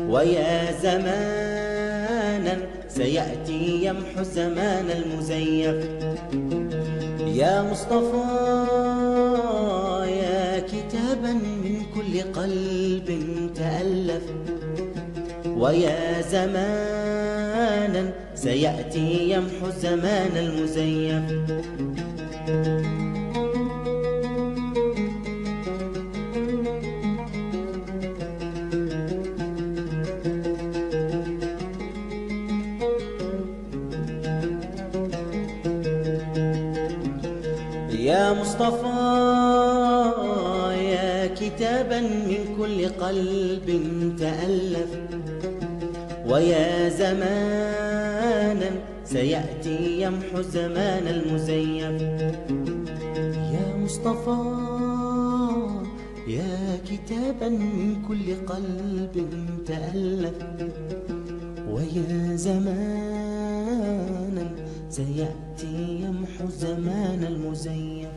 ويا زمانا سيأتي يمحو زمان المزيف. يا مصطفى يا كتابا من كل قلب تألف، ويا زمانا سيأتي يمحو زمان المزيف. يا مصطفى يا كتابا من كل قلب تألف، ويا زمانا سيأتي يمحو زمان المزيف. يا مصطفى يا كتابا من كل قلب تألف، ويا زمانا سيأتي يمحو زمان المزيف.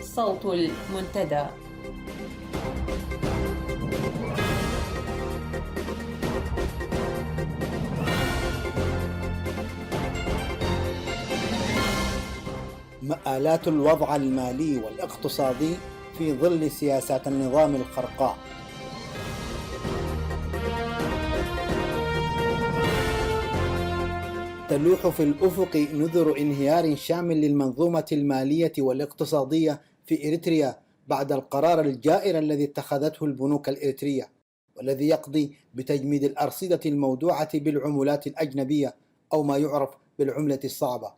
صوت المنتدى. مآلات الوضع المالي والاقتصادي في ظل سياسات النظام الخرقاء. تلوح في الأفق نذر انهيار شامل للمنظومة المالية والاقتصادية في إريتريا بعد القرار الجائر الذي اتخذته البنوك الإريترية، والذي يقضي بتجميد الأرصدة المودوعة بالعملات الأجنبية أو ما يعرف بالعملة الصعبة.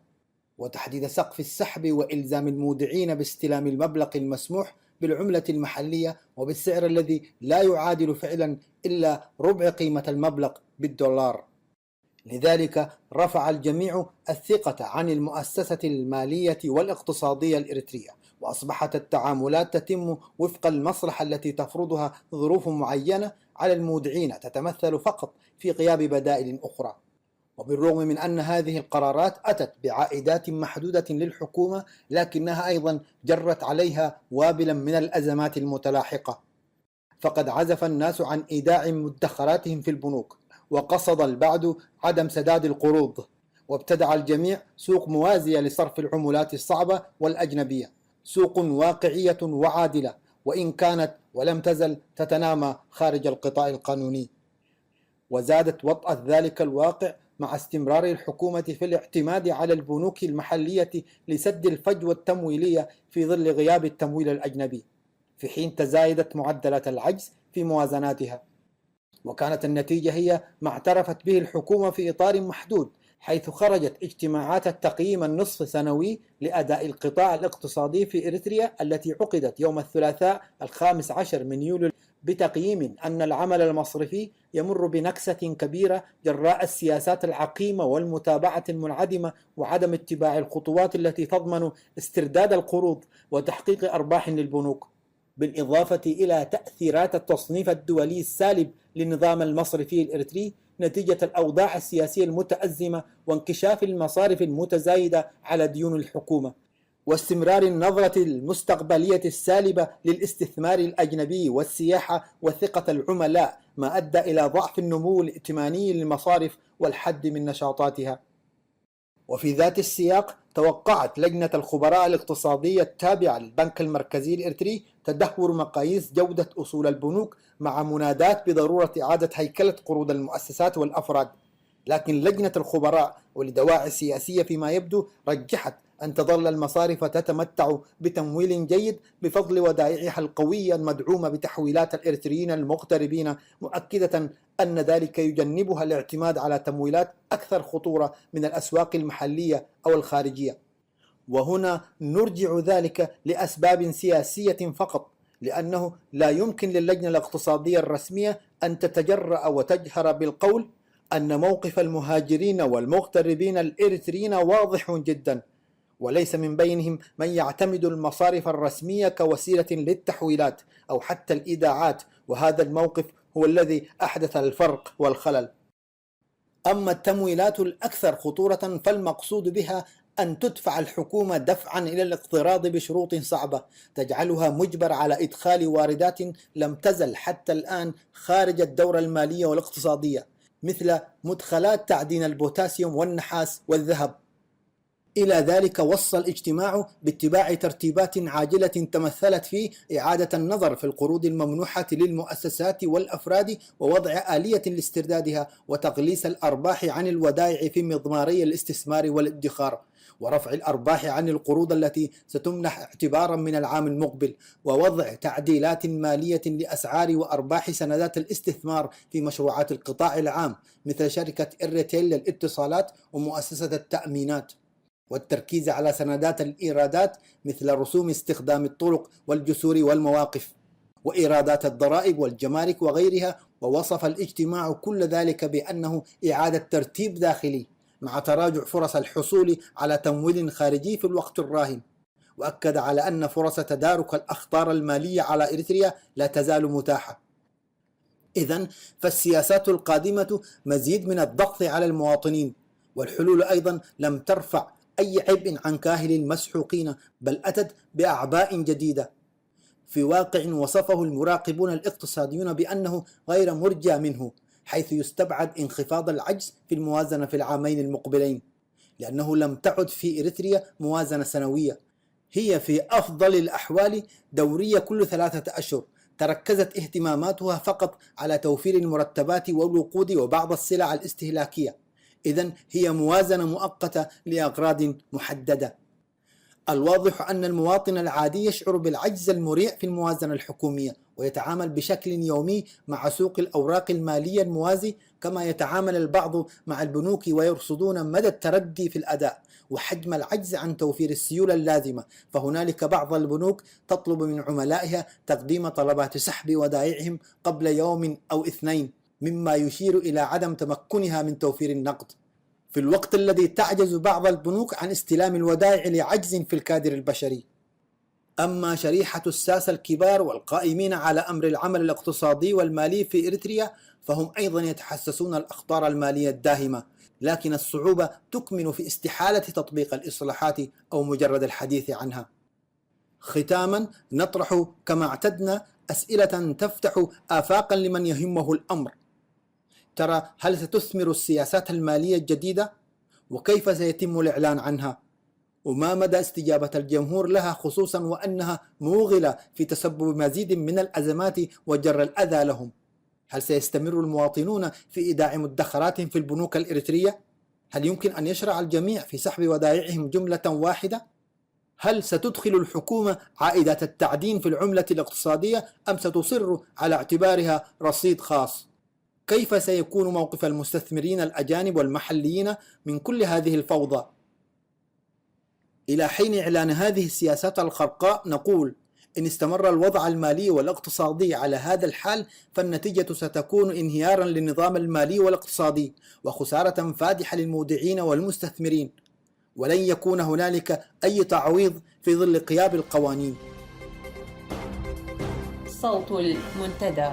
وتحديد سقف السحب وإلزام المودعين باستلام المبلغ المسموح بالعملة المحلية وبالسعر الذي لا يعادل فعلا إلا ربع قيمة المبلغ بالدولار. لذلك رفع الجميع الثقة عن المؤسسة المالية والاقتصادية الإريترية، وأصبحت التعاملات تتم وفق المصلحة التي تفرضها ظروف معينة على المودعين، تتمثل فقط في غياب بدائل أخرى. وبالرغم من أن هذه القرارات أتت بعائدات محدودة للحكومة، لكنها أيضا جرت عليها وابلا من الأزمات المتلاحقة. فقد عزف الناس عن إيداع مدخراتهم في البنوك، وقصد البعض عدم سداد القروض، وابتدع الجميع سوق موازية لصرف العملات الصعبة والأجنبية، سوق واقعية وعادلة، وإن كانت ولم تزل تتنامى خارج القطاع القانوني. وزادت وطأة ذلك الواقع مع استمرار الحكومة في الاعتماد على البنوك المحلية لسد الفجوة التمويلية في ظل غياب التمويل الأجنبي، في حين تزايدت معدلات العجز في موازناتها. وكانت النتيجة هي ما اعترفت به الحكومة في إطار محدود، حيث خرجت اجتماعات التقييم النصف سنوي لأداء القطاع الاقتصادي في إريتريا التي عقدت يوم الثلاثاء 15 من يوليو بتقييم أن العمل المصرفي يمر بنكسة كبيرة جراء السياسات العقيمة والمتابعة المنعدمة وعدم اتباع الخطوات التي تضمن استرداد القروض وتحقيق أرباح للبنوك، بالإضافة إلى تأثيرات التصنيف الدولي السالب للنظام المصرفي الإريتري نتيجة الأوضاع السياسية المتأزمة وانكشاف المصارف المتزايدة على ديون الحكومة، واستمرار النظرة المستقبلية السالبة للاستثمار الأجنبي والسياحة وثقة العملاء، ما أدى إلى ضعف النمو الائتماني للمصارف والحد من نشاطاتها. وفي ذات السياق توقعت لجنة الخبراء الاقتصادية التابعة للبنك المركزي الإريتري تدهور مقاييس جودة أصول البنوك مع منادات بضرورة إعادة هيكلة قروض المؤسسات والأفراد، لكن لجنة الخبراء ولدواعي سياسية فيما يبدو رجحت أن تظل المصارف تتمتع بتمويل جيد بفضل ودائعها القوية المدعومة بتحويلات الإريتريين المغتربين، مؤكدة أن ذلك يجنبها الاعتماد على تمويلات أكثر خطورة من الأسواق المحلية أو الخارجية. وهنا نرجع ذلك لأسباب سياسية فقط، لأنه لا يمكن للجنة الاقتصادية الرسمية أن تتجرأ وتجهر بالقول أن موقف المهاجرين والمغتربين الإريتريين واضح جدا، وليس من بينهم من يعتمد المصارف الرسمية كوسيلة للتحويلات أو حتى الإيداعات، وهذا الموقف هو الذي أحدث الفرق والخلل. أما التمويلات الأكثر خطورة فالمقصود بها أن تدفع الحكومة دفعا إلى الاقتراض بشروط صعبة تجعلها مجبر على إدخال واردات لم تزل حتى الآن خارج الدورة المالية والاقتصادية، مثل مدخلات تعدين البوتاسيوم والنحاس والذهب. إلى ذلك وصى الاجتماع باتباع ترتيبات عاجلة تمثلت في إعادة النظر في القروض الممنوحة للمؤسسات والأفراد ووضع آلية لاستردادها، وتقليص الأرباح عن الودائع في مضماري الاستثمار والادخار، ورفع الأرباح عن القروض التي ستمنح اعتبارا من العام المقبل، ووضع تعديلات مالية لأسعار وأرباح سندات الاستثمار في مشروعات القطاع العام مثل شركة إريتيل للاتصالات ومؤسسة التأمينات، والتركيز على سندات الإيرادات مثل رسوم استخدام الطرق والجسور والمواقف وإيرادات الضرائب والجمارك وغيرها. ووصف الاجتماع كل ذلك بأنه إعادة ترتيب داخلي مع تراجع فرص الحصول على تمويل خارجي في الوقت الراهن، وأكد على أن فرص تدارك الأخطار المالية على إريتريا لا تزال متاحة. إذن فالسياسات القادمة مزيد من الضغط على المواطنين، والحلول أيضا لم ترفع أي عبء عن كاهل المسحوقين، بل أتت بأعباء جديدة في واقع وصفه المراقبون الاقتصاديون بأنه غير مرجى منه، حيث يستبعد انخفاض العجز في الموازنة في العامين المقبلين، لأنه لم تعد في إريتريا موازنة سنوية، هي في أفضل الأحوال دورية كل 3 أشهر، تركزت اهتماماتها فقط على توفير المرتبات والوقود وبعض السلع الاستهلاكية. إذن هي موازنة مؤقتة لأغراض محددة. الواضح أن المواطن العادي يشعر بالعجز المريع في الموازنة الحكومية، ويتعامل بشكل يومي مع سوق الأوراق المالية الموازي كما يتعامل البعض مع البنوك، ويرصدون مدى التردي في الأداء وحجم العجز عن توفير السيولة اللازمة. فهنالك بعض البنوك تطلب من عملائها تقديم طلبات سحب ودائعهم قبل يوم أو اثنين، مما يشير إلى عدم تمكنها من توفير النقد، في الوقت الذي تعجز بعض البنوك عن استلام الودائع لعجز في الكادر البشري. أما شريحة الساسة الكبار والقائمين على أمر العمل الاقتصادي والمالي في إريتريا فهم أيضا يتحسسون الأخطار المالية الداهمة، لكن الصعوبة تكمن في استحالة تطبيق الإصلاحات أو مجرد الحديث عنها. ختاما نطرح كما اعتدنا أسئلة تفتح آفاقا لمن يهمه الأمر. ترى، هل ستثمر السياسات المالية الجديدة؟ وكيف سيتم الإعلان عنها؟ وما مدى استجابة الجمهور لها، خصوصا وأنها موغلة في تسبب مزيد من الأزمات وجر الأذى لهم؟ هل سيستمر المواطنون في إيداع مدخرات في البنوك الإريترية؟ هل يمكن أن يشرع الجميع في سحب ودائعهم جملة واحدة؟ هل ستدخل الحكومة عائدات التعدين في العملة الاقتصادية أم ستصر على اعتبارها رصيد خاص؟ كيف سيكون موقف المستثمرين الأجانب والمحليين من كل هذه الفوضى؟ إلى حين إعلان هذه السياسات الخرقاء نقول: إن استمر الوضع المالي والاقتصادي على هذا الحال فالنتيجة ستكون انهيارا للنظام المالي والاقتصادي وخسارة فادحة للمودعين والمستثمرين، ولن يكون هنالك أي تعويض في ظل غياب القوانين. صوت المنتدى.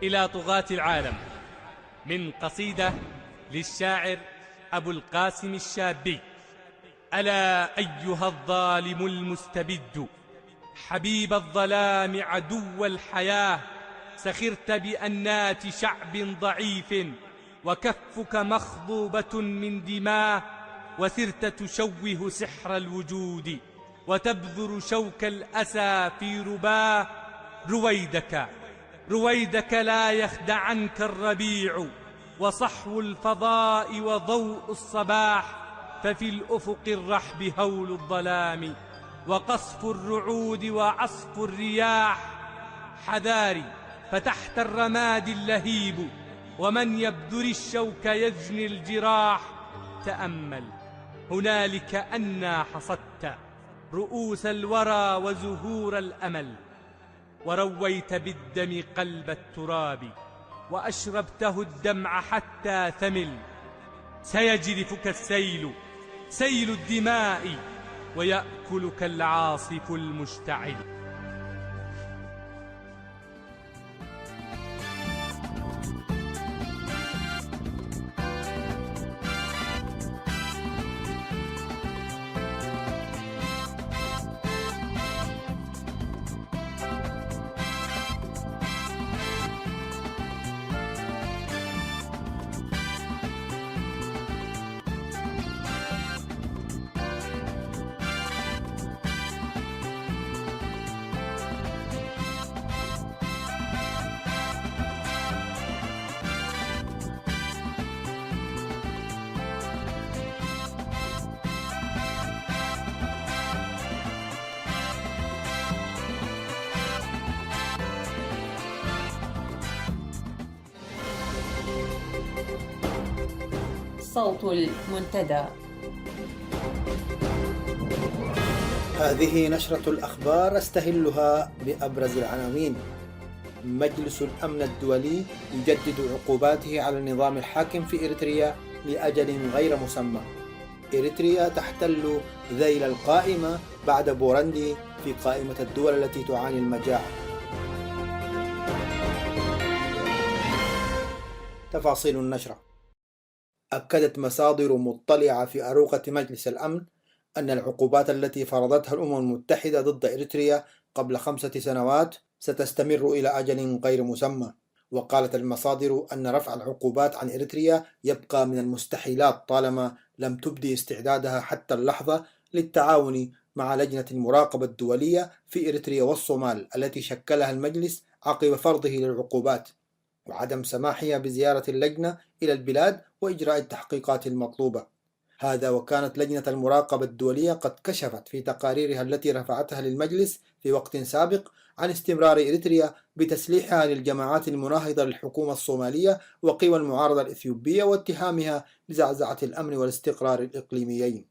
إلى طغاة العالم، من قصيدة للشاعر أبو القاسم الشابي. ألا أيها الظالم المستبد، حبيب الظلام عدو الحياة، سخرت بأنات شعب ضعيف وكفك مخضوبة من دماه، وسرت تشوه سحر الوجود وتبذر شوك الأسى في رباه. رويدك لا يخدعنك الربيع وصحو الفضاء وضوء الصباح، ففي الأفق الرحب هول الظلام وقصف الرعود وعصف الرياح. حذاري فتحت الرماد اللهيب، ومن يبذر الشوك يجني الجراح. تأمل هنالك أنا حصدت رؤوس الورى وزهور الأمل، ورويت بالدم قلب التراب وأشربته الدمع حتى ثمل. سيجرفك السيل، سيل الدماء، ويأكلك العاصف المشتعل. صوت المنتدى. هذه نشرة الأخبار أستهلها بأبرز العناوين. مجلس الأمن الدولي يجدد عقوباته على النظام الحاكم في إريتريا لأجل غير مسمى. إريتريا تحتل ذيل القائمة بعد بوروندي في قائمة الدول التي تعاني المجاعة. تفاصيل النشرة. أكدت مصادر مطلعة في أروقة مجلس الأمن أن العقوبات التي فرضتها الأمم المتحدة ضد إريتريا قبل 5 سنوات ستستمر إلى أجل غير مسمى. وقالت المصادر أن رفع العقوبات عن إريتريا يبقى من المستحيلات طالما لم تبدي استعدادها حتى اللحظة للتعاون مع لجنة المراقبة الدولية في إريتريا والصومال التي شكلها المجلس عقب فرضه للعقوبات، وعدم سماحها بزيارة اللجنة إلى البلاد وإجراء التحقيقات المطلوبة. هذا وكانت لجنة المراقبة الدولية قد كشفت في تقاريرها التي رفعتها للمجلس في وقت سابق عن استمرار إريتريا بتسليحها للجماعات المناهضة للحكومة الصومالية وقوى المعارضة الإثيوبية واتهامها بزعزعة الأمن والاستقرار الإقليميين.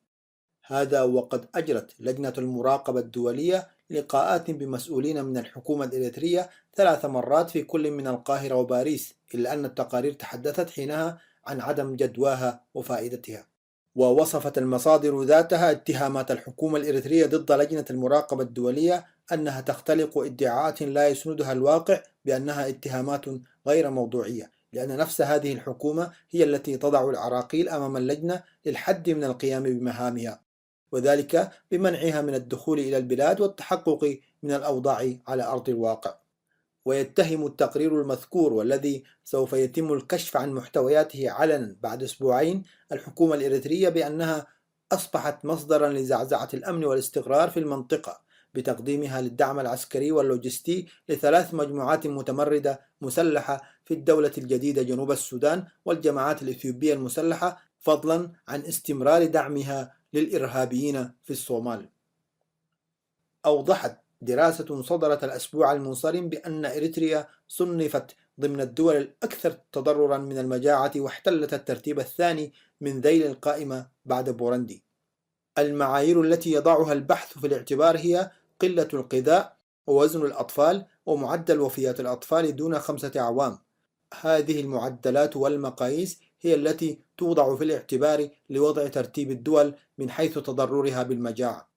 هذا وقد أجرت لجنة المراقبة الدولية لقاءات بمسؤولين من الحكومة الإريترية 3 مرات في كل من القاهرة وباريس، إلا أن التقارير تحدثت حينها عن عدم جدواها وفائدتها. ووصفت المصادر ذاتها اتهامات الحكومة الإريترية ضد لجنة المراقبة الدولية أنها تختلق ادعاءات لا يسندها الواقع بأنها اتهامات غير موضوعية، لأن نفس هذه الحكومة هي التي تضع العراقيل أمام اللجنة للحد من القيام بمهامها، وذلك بمنعها من الدخول إلى البلاد والتحقق من الأوضاع على أرض الواقع. ويتهم التقرير المذكور والذي سوف يتم الكشف عن محتوياته علنا بعد أسبوعين الحكومة الإريترية بأنها أصبحت مصدرا لزعزعة الأمن والاستقرار في المنطقة بتقديمها للدعم العسكري واللوجستي ل3 مجموعات متمردة مسلحة في الدولة الجديدة جنوب السودان والجماعات الإثيوبية المسلحة، فضلا عن استمرار دعمها للإرهابيين في الصومال. أوضحت دراسة صدرت الأسبوع المنصرم بأن إريتريا صنفت ضمن الدول الأكثر تضررا من المجاعة واحتلت الترتيب الثاني من ذيل القائمة بعد بوروندي. المعايير التي يضعها البحث في الاعتبار هي قلة الغذاء ووزن الأطفال ومعدل وفيات الأطفال دون 5 أعوام. هذه المعدلات والمقاييس هي التي توضع في الاعتبار لوضع ترتيب الدول من حيث تضررها بالمجاعة.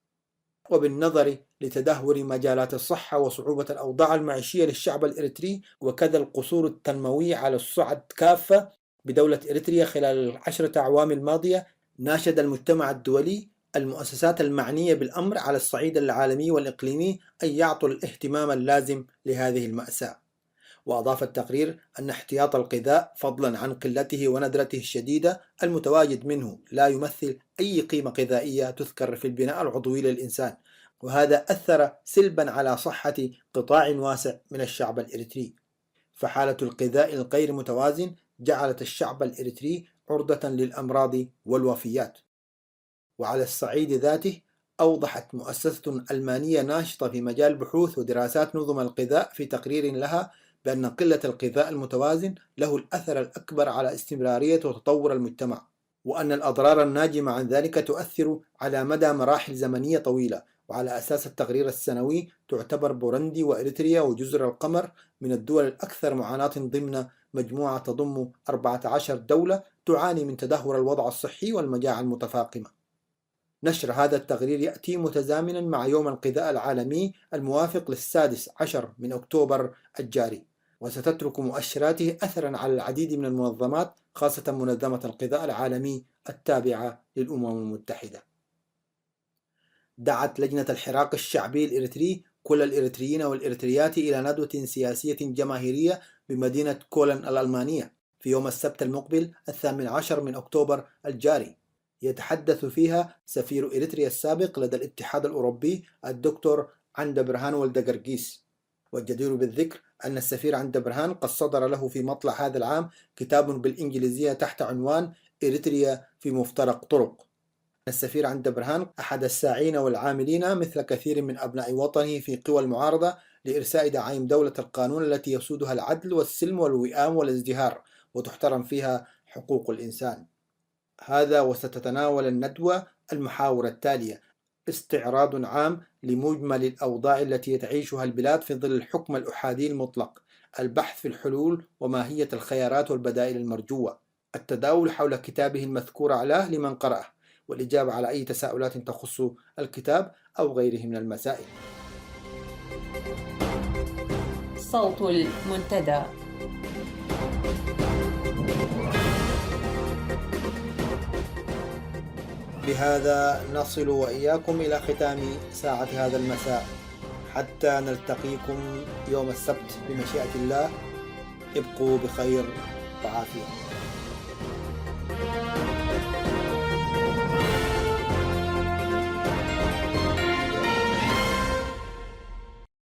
وبالنظر لتدهور مجالات الصحة وصعوبة الأوضاع المعيشية للشعب الإريتري وكذا القصور التنموي على الصعد كافة بدولة إريتريا خلال ال10 أعوام الماضية، ناشد المجتمع الدولي المؤسسات المعنية بالأمر على الصعيد العالمي والإقليمي أن يعطوا الاهتمام اللازم لهذه المأساة. وأضاف التقرير أن احتياط الغذاء فضلا عن قلته وندرته الشديدة المتواجد منه لا يمثل أي قيمة غذائية تذكر في البناء العضوي للإنسان، وهذا أثر سلبا على صحة قطاع واسع من الشعب الإريتري. فحالة الغذاء الغير متوازن جعلت الشعب الإريتري عرضة للأمراض والوفيات. وعلى الصعيد ذاته أوضحت مؤسسة ألمانية ناشطة في مجال بحوث ودراسات نظم الغذاء في تقرير لها بأن قلة الغذاء المتوازن له الأثر الأكبر على استمرارية وتطور المجتمع، وأن الأضرار الناجمة عن ذلك تؤثر على مدى مراحل زمنية طويلة. وعلى أساس التقرير السنوي تعتبر بوروندي وإريتريا وجزر القمر من الدول الأكثر معاناة ضمن مجموعة تضم 14 دولة تعاني من تدهور الوضع الصحي والمجاعة المتفاقمة. نشر هذا التقرير يأتي متزامنا مع يوم الغذاء العالمي الموافق ل16 من أكتوبر الجاري، وستترك مؤشراته أثرا على العديد من المنظمات خاصة منظمة الغذاء العالمي التابعة للأمم المتحدة. دعت لجنة الحراك الشعبي الإريتري كل الإريتريين والإريتريات إلى ندوة سياسية جماهيرية بمدينة كولن الألمانية في يوم السبت المقبل 18 من أكتوبر الجاري، يتحدث فيها سفير إريتريا السابق لدى الاتحاد الأوروبي الدكتور عندبرهان ولدقرقيس. والجدير بالذكر أن السفير عندبرهان قد صدر له في مطلع هذا العام كتاب بالإنجليزية تحت عنوان إريتريا في مفترق طرق. السفير عندبرهان أحد الساعين والعاملين مثل كثير من أبناء وطنه في قوى المعارضة لإرساء دعائم دولة القانون التي يسودها العدل والسلم والوئام والازدهار وتحترم فيها حقوق الإنسان. هذا وستتناول الندوة المحاور التالية: استعراض عام لمجمل الأوضاع التي تعيشها البلاد في ظل الحكم الأحادي المطلق، البحث في الحلول وماهية الخيارات والبدائل المرجوة، التداول حول كتابه المذكور أعلاه لمن قرأه، والإجابة على أي تساؤلات تخص الكتاب أو غيره من المسائل. صوت المنتدى. بهذا نصل وإياكم إلى ختام ساعة هذا المساء. حتى نلتقيكم يوم السبت بمشيئة الله. ابقوا بخير وعافية.